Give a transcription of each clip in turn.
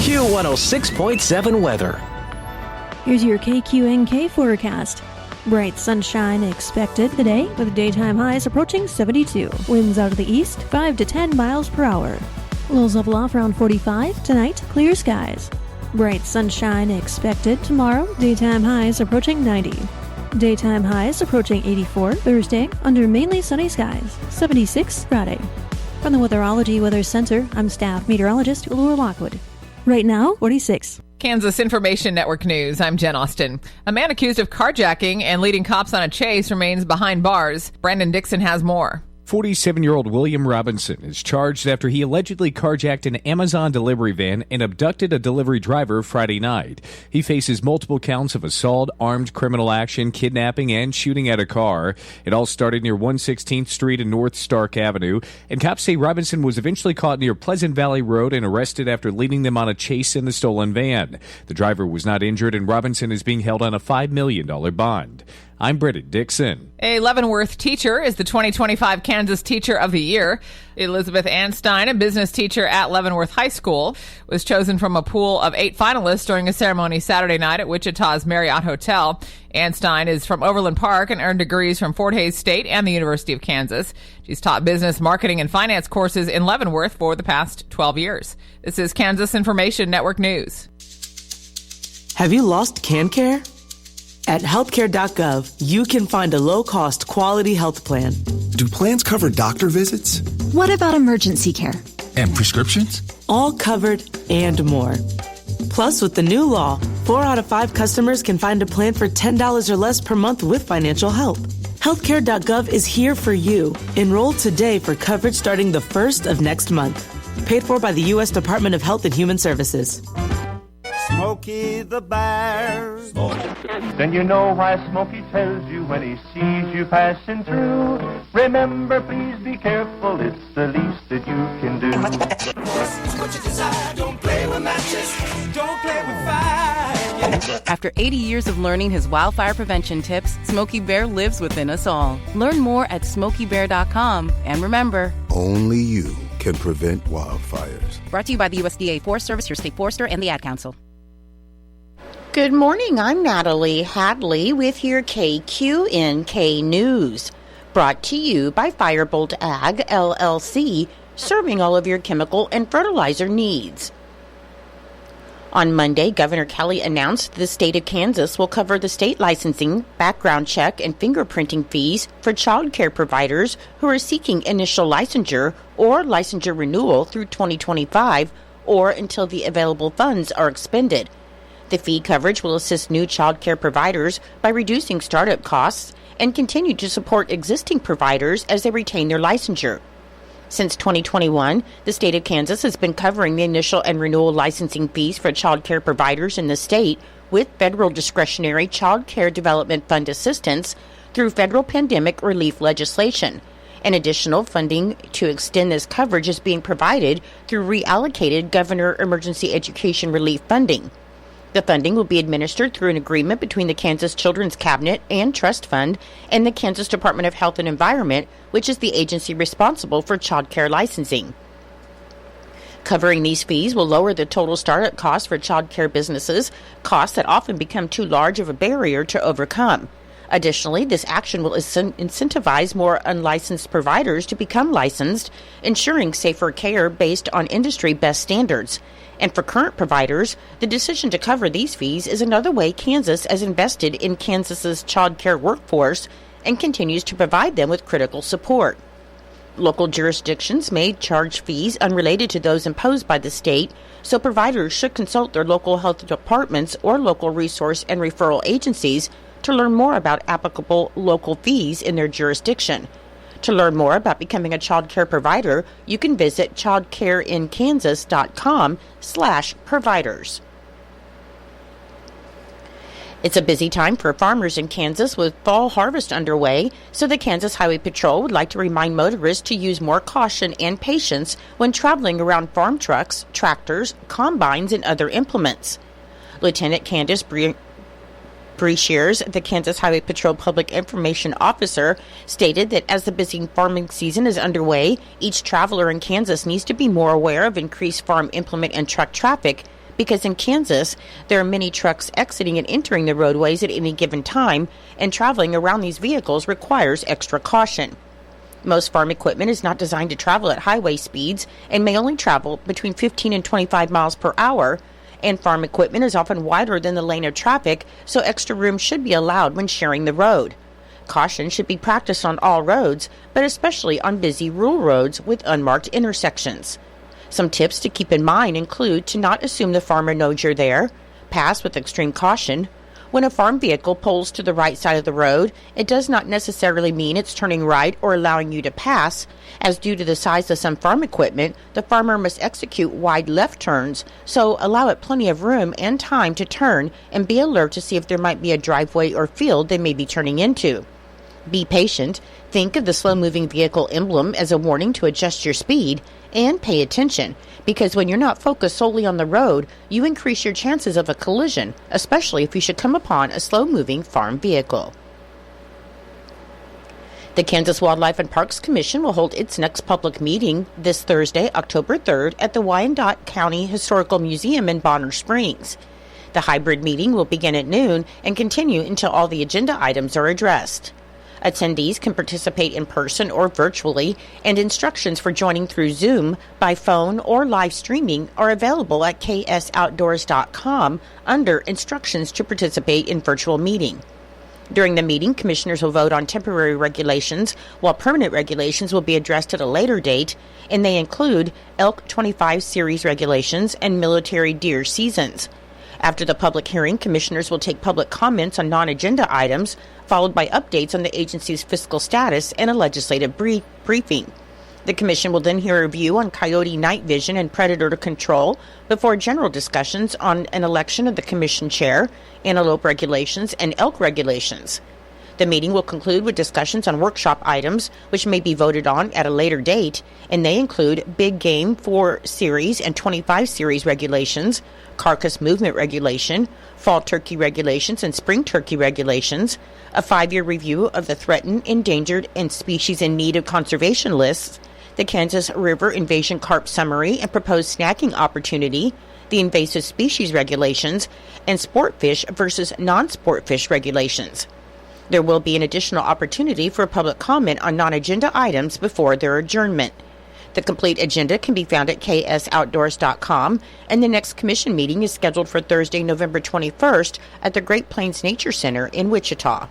Q106.7 weather. Here's your KQNK forecast. Bright sunshine expected today with daytime highs approaching 72. Winds out of the east 5 to 10 miles per hour. Lows level off around 45. Tonight, clear skies. Bright sunshine expected tomorrow. Daytime highs approaching 90. Daytime highs approaching 84 Thursday under mainly sunny skies. 76 Friday. From the Weatherology Weather Center, I'm staff meteorologist Laura Lockwood. Right now, 46. Kansas Information Network News. I'm Jen Austin. A man accused of carjacking and leading cops on a chase remains behind bars. Brandon Dixon has more. 47-year-old William Robinson is charged after he allegedly carjacked an Amazon delivery van and abducted a delivery driver Friday night. He faces multiple counts of assault, armed criminal action, kidnapping, and shooting at a car. It all started near 116th Street and North Stark Avenue, and cops say Robinson was eventually caught near Pleasant Valley Road and arrested after leading them on a chase in the stolen van. The driver was not injured, and Robinson is being held on a $5 million bond. I'm Brendan Dixon. A Leavenworth teacher is the 2025 Kansas Teacher of the Year. Elizabeth Anstein, a business teacher at Leavenworth High School, was chosen from a pool of 8 finalists during a ceremony Saturday night at Wichita's Marriott Hotel. Anstein is from Overland Park and earned degrees from Fort Hays State and the University of Kansas. She's taught business, marketing, and finance courses in Leavenworth for the past 12 years. This is Kansas Information Network News. Have you lost CanCare? At healthcare.gov, you can find a low-cost, quality health plan. Do plans cover doctor visits? What about emergency care? And prescriptions? All covered and more. Plus, with the new law, 4 out of 5 customers can find a plan for $10 or less per month with financial help. Healthcare.gov is here for you. Enroll today for coverage starting the 1st of next month. Paid for by the U.S. Department of Health and Human Services. Smokey the Bear. Then you know why Smokey tells you when he sees you passing through. Remember, please be careful, it's the least that you can do. What you desire, don't play with matches, don't play with fire. After 80 years of learning his wildfire prevention tips, Smokey Bear lives within us all. Learn more at SmokeyBear.com. And remember, only you can prevent wildfires. Brought to you by the USDA Forest Service, your state forester, and the Ad Council. Good morning, I'm Natalie Hadley with your KQNK News. Brought to you by Firebolt Ag, LLC, serving all of your chemical and fertilizer needs. On Monday, Governor Kelly announced the state of Kansas will cover the state licensing, background check, and fingerprinting fees for child care providers who are seeking initial licensure or licensure renewal through 2025 or until the available funds are expended. The fee coverage will assist new child care providers by reducing startup costs and continue to support existing providers as they retain their licensure. Since 2021, the state of Kansas has been covering the initial and renewal licensing fees for child care providers in the state with federal discretionary child care development fund assistance through federal pandemic relief legislation. An additional funding to extend this coverage is being provided through reallocated Governor Emergency Education Relief funding. The funding will be administered through an agreement between the Kansas Children's Cabinet and Trust Fund and the Kansas Department of Health and Environment, which is the agency responsible for child care licensing. Covering these fees will lower the total startup costs for child care businesses, costs that often become too large of a barrier to overcome. Additionally, this action will incentivize more unlicensed providers to become licensed, ensuring safer care based on industry best standards. And for current providers, the decision to cover these fees is another way Kansas has invested in Kansas's child care workforce and continues to provide them with critical support. Local jurisdictions may charge fees unrelated to those imposed by the state, so providers should consult their local health departments or local resource and referral agencies to learn more about applicable local fees in their jurisdiction. To learn more about becoming a child care provider, you can visit childcareinkansas.com/providers. It's a busy time for farmers in Kansas with fall harvest underway, so the Kansas Highway Patrol would like to remind motorists to use more caution and patience when traveling around farm trucks, tractors, combines, and other implements. Lieutenant Candace Breshears, the Kansas Highway Patrol Public Information Officer, stated that as the busy farming season is underway, each traveler in Kansas needs to be more aware of increased farm implement and truck traffic because in Kansas, there are many trucks exiting and entering the roadways at any given time, and traveling around these vehicles requires extra caution. Most farm equipment is not designed to travel at highway speeds and may only travel between 15 and 25 miles per hour, and farm equipment is often wider than the lane of traffic, so extra room should be allowed when sharing the road. Caution should be practiced on all roads, but especially on busy rural roads with unmarked intersections. Some tips to keep in mind include to not assume the farmer knows you're there, pass with extreme caution. When a farm vehicle pulls to the right side of the road, it does not necessarily mean it's turning right or allowing you to pass, as due to the size of some farm equipment, the farmer must execute wide left turns, so allow it plenty of room and time to turn and be alert to see if there might be a driveway or field they may be turning into. Be patient, think of the slow-moving vehicle emblem as a warning to adjust your speed, and pay attention, because when you're not focused solely on the road, you increase your chances of a collision, especially if you should come upon a slow-moving farm vehicle. The Kansas Wildlife and Parks Commission will hold its next public meeting this Thursday, October 3rd, at the Wyandotte County Historical Museum in Bonner Springs. The hybrid meeting will begin at noon and continue until all the agenda items are addressed. Attendees can participate in person or virtually, and instructions for joining through Zoom, by phone, or live streaming are available at ksoutdoors.com under Instructions to Participate in Virtual Meeting. During the meeting, commissioners will vote on temporary regulations, while permanent regulations will be addressed at a later date, and they include Elk 25 Series regulations and military deer seasons. After the public hearing, commissioners will take public comments on non-agenda items, followed by updates on the agency's fiscal status and a legislative briefing. The commission will then hear a review on coyote night vision and predator control before general discussions on an election of the commission chair, antelope regulations, and elk regulations. The meeting will conclude with discussions on workshop items, which may be voted on at a later date, and they include Big Game 4 Series and 25 Series regulations, carcass movement regulation, fall turkey regulations, and spring turkey regulations, a 5-year review of the threatened, endangered, and species in need of conservation lists, the Kansas River Invasion Carp Summary and proposed snacking opportunity, the invasive species regulations, and sport fish versus non-sport fish regulations. There will be an additional opportunity for public comment on non-agenda items before their adjournment. The complete agenda can be found at ksoutdoors.com, and the next commission meeting is scheduled for Thursday, November 21st at the Great Plains Nature Center in Wichita.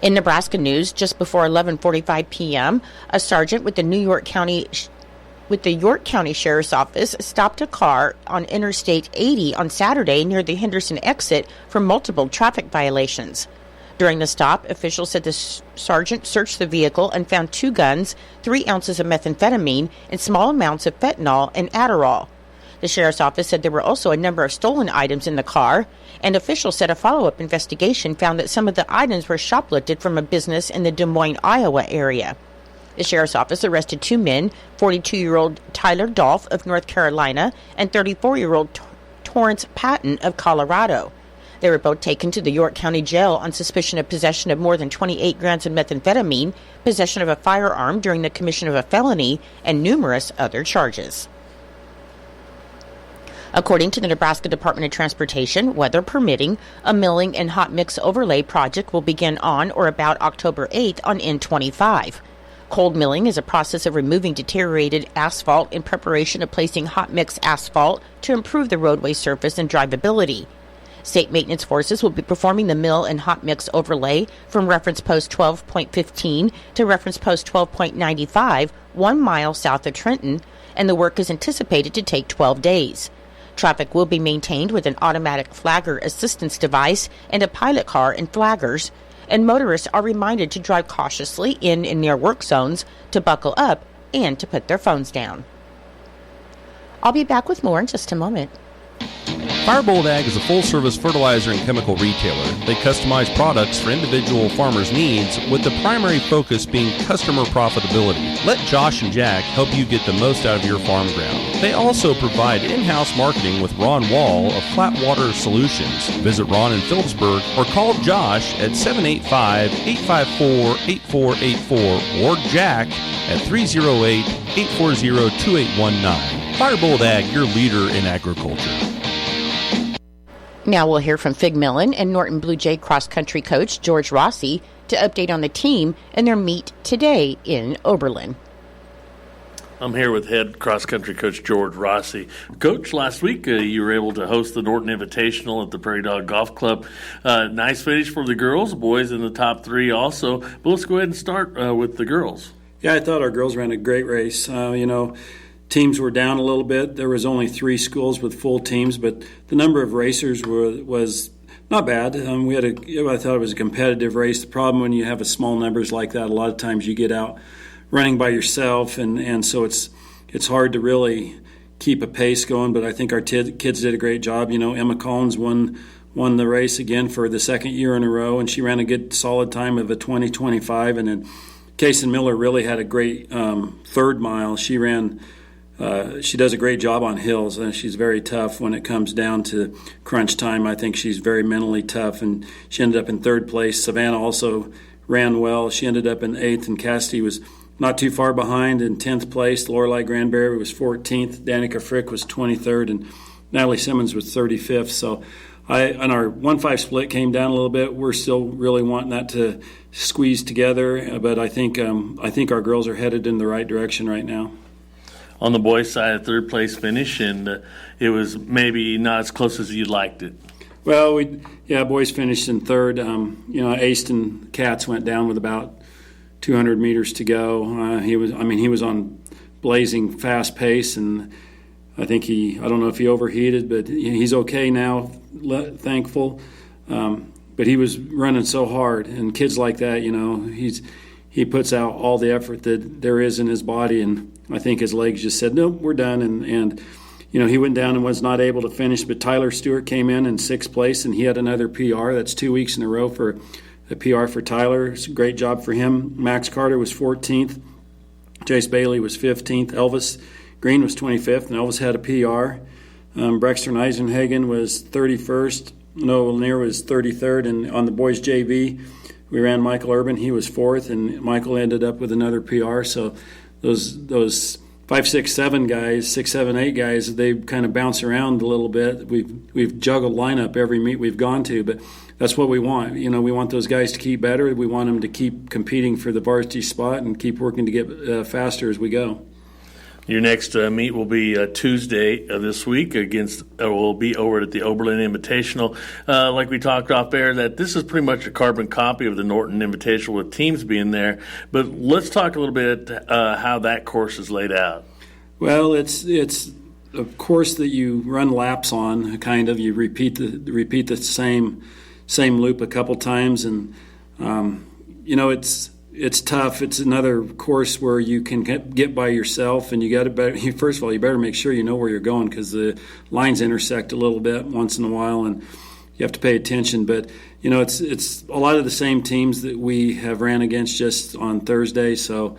In Nebraska news, just before 11:45 p.m., a sergeant with the York County Sheriff's Office stopped a car on Interstate 80 on Saturday near the Henderson exit for multiple traffic violations. During the stop, officials said the sergeant searched the vehicle and found 2 guns, 3 ounces of methamphetamine, and small amounts of fentanyl and Adderall. The sheriff's office said there were also a number of stolen items in the car, and officials said a follow-up investigation found that some of the items were shoplifted from a business in the Des Moines, Iowa area. The sheriff's office arrested 2 men, 42-year-old Tyler Dolph of North Carolina and 34-year-old Torrance Patton of Colorado. They were both taken to the York County Jail on suspicion of possession of more than 28 grams of methamphetamine, possession of a firearm during the commission of a felony, and numerous other charges. According to the Nebraska Department of Transportation, weather permitting, a milling and hot mix overlay project will begin on or about October 8th on N25. Cold milling is a process of removing deteriorated asphalt in preparation of placing hot mix asphalt to improve the roadway surface and drivability. State maintenance forces will be performing the mill and hot mix overlay from reference post 12.15 to reference post 12.95, 1 mile south of Trenton, and the work is anticipated to take 12 days. Traffic will be maintained with an automatic flagger assistance device and a pilot car and flaggers, and motorists are reminded to drive cautiously in and near work zones, to buckle up, and to put their phones down. I'll be back with more in just a moment. Firebolt Ag is a full-service fertilizer and chemical retailer. They customize products for individual farmers' needs, with the primary focus being customer profitability. Let Josh and Jack help you get the most out of your farm ground. They also provide in-house marketing with Ron Wall of Flatwater Solutions. Visit Ron in Phillipsburg or call Josh at 785-854-8484 or Jack at 308-840-2819. Firebolt Ag, your leader in agriculture. Now we'll hear from Fig Millen and Norton Blue Jay cross-country coach George Rossi to update on the team and their meet today in Oberlin. I'm here with head cross-country coach George Rossi. Coach, last week you were able to host the Norton Invitational at the Prairie Dog Golf Club. Nice finish for the girls, boys in the top three also. But let's go ahead and start with the girls. Yeah, I thought our girls ran a great race. Teams were down a little bit. There was only 3 schools with full teams, but the number of racers was not bad. I thought it was a competitive race. The problem when you have a small numbers like that, a lot of times you get out running by yourself, and so it's hard to really keep a pace going. But I think our kids did a great job. Emma Collins won the race again for the second year in a row, and she ran a good solid time of a 20:25. And then Kaysen Miller really had a great third mile. She does a great job on hills, and she's very tough when it comes down to crunch time. I think she's very mentally tough, and she ended up in third place. Savannah also ran well. She ended up in 8th, and Cassidy was not too far behind in 10th place. Lorelei Granberry was 14th. Danica Frick was 23rd, and Natalie Simmons was 35th. So on our 1-5 split came down a little bit. We're still really wanting that to squeeze together, but I think our girls are headed in the right direction right now. On the boys' side, a third place finish, and it was maybe not as close as you'd liked it. Well, boys finished in third. Aston Katz went down with about 200 meters to go. He was on blazing fast pace, and I don't know if he overheated, but he's okay now, thankful. But he was running so hard, and kids like that, he puts out all the effort that there is in his body, and I think his legs just said, nope, we're done, and he went down and was not able to finish, but Tyler Stewart came in 6th place, and he had another PR. That's 2 weeks in a row for a PR for Tyler. It's a great job for him. Max Carter was 14th. Jace Bailey was 15th. Elvis Green was 25th, and Elvis had a PR. Brexter Eisenhagen was 31st. Noah Lanier was 33rd, and on the boys' JV, we ran Michael Urban. He was 4th, and Michael ended up with another PR. So those 5, 6, 7 guys, 6, 7, 8 guys, they kind of bounce around a little bit. We've juggled lineup every meet we've gone to, but that's what we want. We want those guys to keep better. We want them to keep competing for the varsity spot and keep working to get faster as we go. Your next meet will be Tuesday of this week will be over at the Oberlin Invitational. Like we talked off air, that this is pretty much a carbon copy of the Norton Invitational with teams being there. But let's talk a little bit how that course is laid out. Well, it's a course that you run laps on. Kind of you repeat the same loop a couple times, and it's tough. It's another course where you can get by yourself, and first of all, you better make sure you know where you're going, because the lines intersect a little bit once in a while, and you have to pay attention. But it's a lot of the same teams that we have ran against just on Thursday. So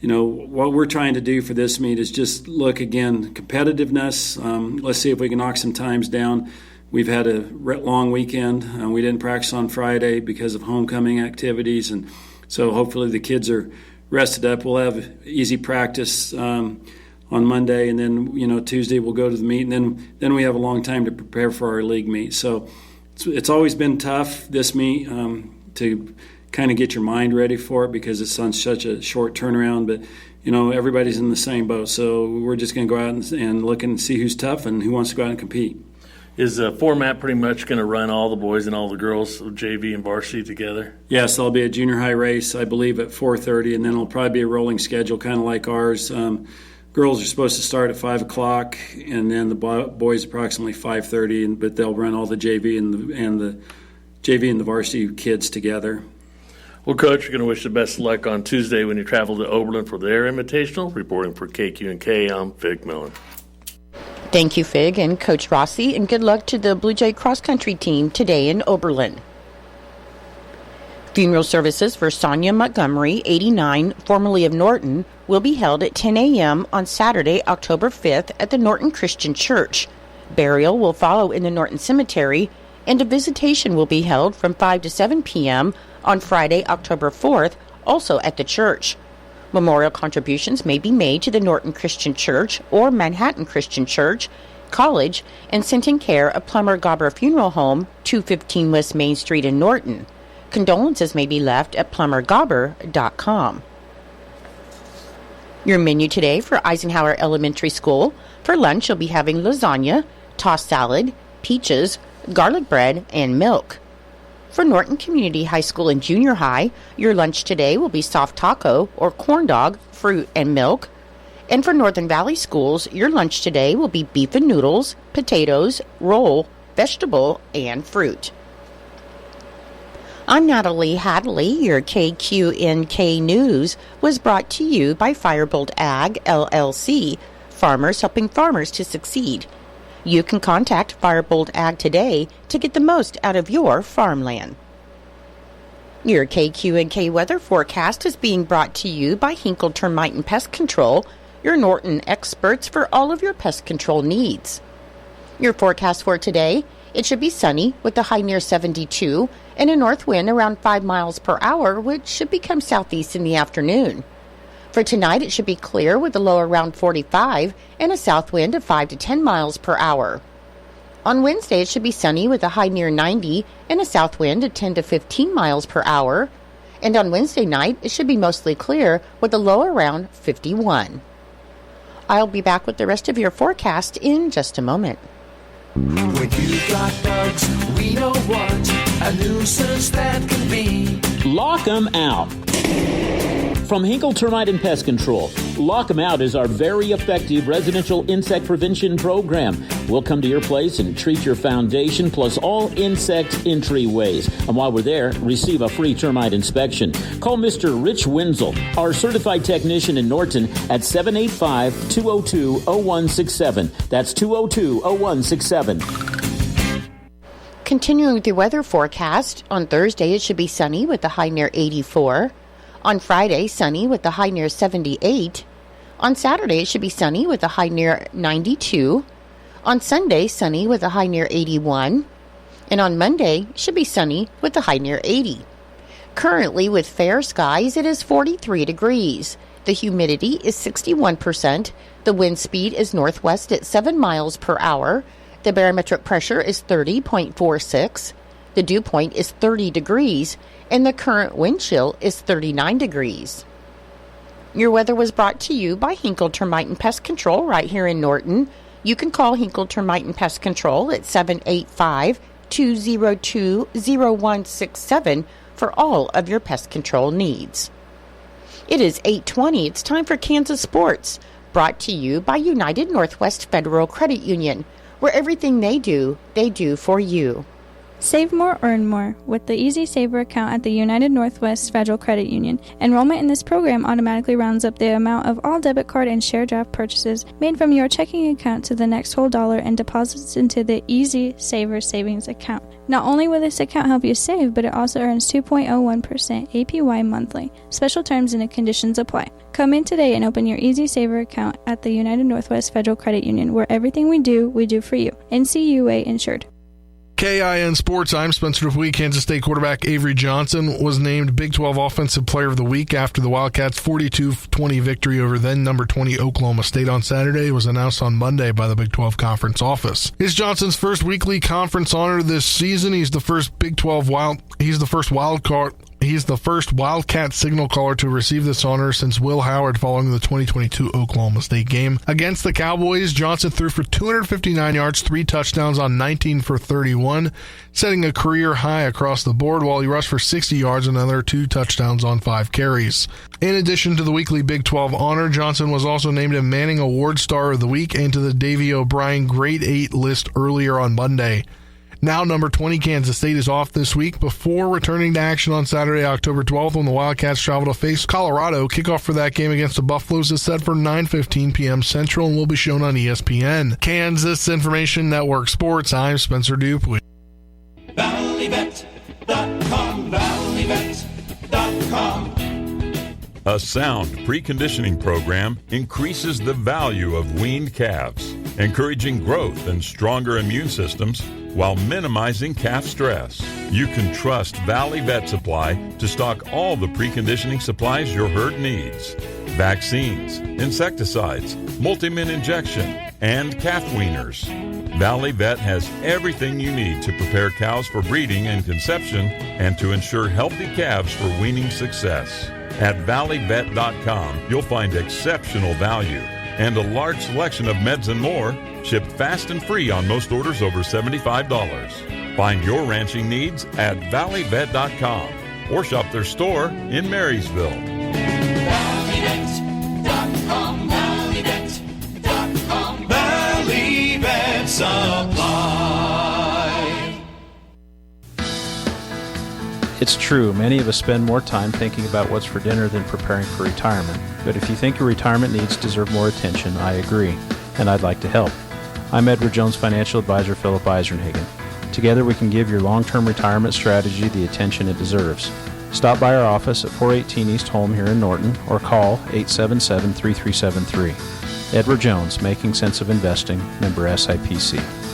what we're trying to do for this meet is just look again competitiveness. Let's see if we can knock some times down. We've had a long weekend. We didn't practice on Friday because of homecoming activities, and so hopefully the kids are rested up. We'll have easy practice on Monday, and then Tuesday we'll go to the meet, and then we have a long time to prepare for our league meet. So it's always been tough, this meet, to kind of get your mind ready for it, because it's on such a short turnaround. But everybody's in the same boat, so we're just going to go out and look and see who's tough and who wants to go out and compete. Is the format pretty much going to run all the boys and all the girls, JV and varsity, together? Yes, there'll be a junior high race, I believe, at 4:30, and then it'll probably be a rolling schedule, kind of like ours. Girls are supposed to start at 5 o'clock, and then the boys approximately 5:30, but they'll run all the JV and the varsity kids together. Well, Coach, we're going to wish the best of luck on Tuesday when you travel to Oberlin for their invitational. Reporting for KQNK, I'm Fig Millen. Thank you, Fig and Coach Rossi, and good luck to the Blue Jay cross-country team today in Oberlin. Funeral services for Sonia Montgomery, 89, formerly of Norton, will be held at 10 a.m. on Saturday, October 5th at the Norton Christian Church. Burial will follow in the Norton Cemetery, and a visitation will be held from 5 to 7 p.m. on Friday, October 4th, also at the church. Memorial contributions may be made to the Norton Christian Church or Manhattan Christian Church, College, and sent in care of Plummer Gobber Funeral Home, 215 West Main Street in Norton. Condolences may be left at plummergobber.com. Your menu today for Eisenhower Elementary School. For lunch, you'll be having lasagna, tossed salad, peaches, garlic bread, and milk. For Norton Community High School and Junior High, your lunch today will be soft taco or corn dog, fruit, and milk. And for Northern Valley Schools, your lunch today will be beef and noodles, potatoes, roll, vegetable, and fruit. I'm Natalie Hadley. Your KQNK News was brought to you by Firebolt Ag, LLC, farmers helping farmers to succeed. You can contact Firebolt Ag today to get the most out of your farmland. Your KQNK weather forecast is being brought to you by Hinkle Termite and Pest Control, your Norton experts for all of your pest control needs. Your forecast for today, it should be sunny with a high near 72 and a north wind around 5 miles per hour, which should become southeast in the afternoon. For tonight, it should be clear with a low around 45 and a south wind of 5 to 10 miles per hour. On Wednesday, it should be sunny with a high near 90 and a south wind of 10 to 15 miles per hour. And on Wednesday night, it should be mostly clear with a low around 51. I'll be back with the rest of your forecast in just a moment. When you've got bugs, we don't want a nuisance that can be. Lock 'em out. From Hinkle Termite and Pest Control, Lock 'em Out is our very effective residential insect prevention program. We'll come to your place and treat your foundation plus all insect entryways. And while we're there, receive a free termite inspection. Call Mr. Rich Wenzel, our certified technician in Norton, at 785-202-0167. That's 202-0167. Continuing with the weather forecast, on Thursday it should be sunny with a high near 84. On Friday, sunny with a high near 78. On Saturday, it should be sunny with a high near 92. On Sunday, sunny with a high near 81. And on Monday, it should be sunny with a high near 80. Currently, with fair skies, it is 43 degrees. The humidity is 61%. The wind speed is northwest at 7 miles per hour. The barometric pressure is 30.46. The dew point is 30 degrees, and the current wind chill is 39 degrees. Your weather was brought to you by Hinkle Termite and Pest Control right here in Norton. You can call Hinkle Termite and Pest Control at 785-202-0167 for all of your pest control needs. It is 8:20. It's time for Kansas Sports, brought to you by United Northwest Federal Credit Union, where everything they do for you. Save more, earn more with the Easy Saver account at the United Northwest Federal Credit Union. Enrollment in this program automatically rounds up the amount of all debit card and share draft purchases made from your checking account to the next whole dollar and deposits into the Easy Saver savings account. Not only will this account help you save, but it also earns 2.01% APY monthly. Special terms and conditions apply. Come in today and open your Easy Saver account at the United Northwest Federal Credit Union, where everything we do for you. NCUA insured. KIN Sports, I'm Spencer Dupuy. Kansas State quarterback Avery Johnson was named Big 12 Offensive Player of the Week after the Wildcats' 42-20 victory over then number 20 Oklahoma State on Saturday. It was announced on Monday by the Big 12 Conference office. It's Johnson's first weekly conference honor this season. He's the first Wildcat signal caller to receive this honor since Will Howard following the 2022 Oklahoma State game. Against the Cowboys, Johnson threw for 259 yards, 3 touchdowns on 19 for 31, setting a career high across the board, while he rushed for 60 yards and another 2 touchdowns on 5 carries. In addition to the weekly Big 12 honor, Johnson was also named a Manning Award Star of the Week and to the Davey O'Brien Grade 8 list earlier on Monday. Now, number 20 Kansas State is off this week before returning to action on Saturday, October 12th, when the Wildcats travel to face Colorado. Kickoff for that game against the Buffaloes is set for 9:15 p.m. Central and will be shown on ESPN. Kansas Information Network Sports, I'm Spencer Dupuy. ValleyVet.com, ValleyVet.com. A sound preconditioning program increases the value of weaned calves, encouraging growth and stronger immune systems while minimizing calf stress. You can trust Valley Vet Supply to stock all the preconditioning supplies your herd needs. vaccines, insecticides, multi-min injection, and calf weaners. Valley Vet has everything you need to prepare cows for breeding and conception and to ensure healthy calves for weaning success. At valleyvet.com, you'll find exceptional value and a large selection of meds and more, shipped fast and free on most orders over $75. Find your ranching needs at valleyvet.com or shop their store in Marysville. ValleyVet.com, ValleyVet.com, Valley Vet Supply. It's true, many of us spend more time thinking about what's for dinner than preparing for retirement. But if you think your retirement needs deserve more attention, I agree, and I'd like to help. I'm Edward Jones Financial Advisor Philip Eisenhagen. Together we can give your long-term retirement strategy the attention it deserves. Stop by our office at 418 East Holm here in Norton or call 877-3373. Edward Jones, Making Sense of Investing, member SIPC.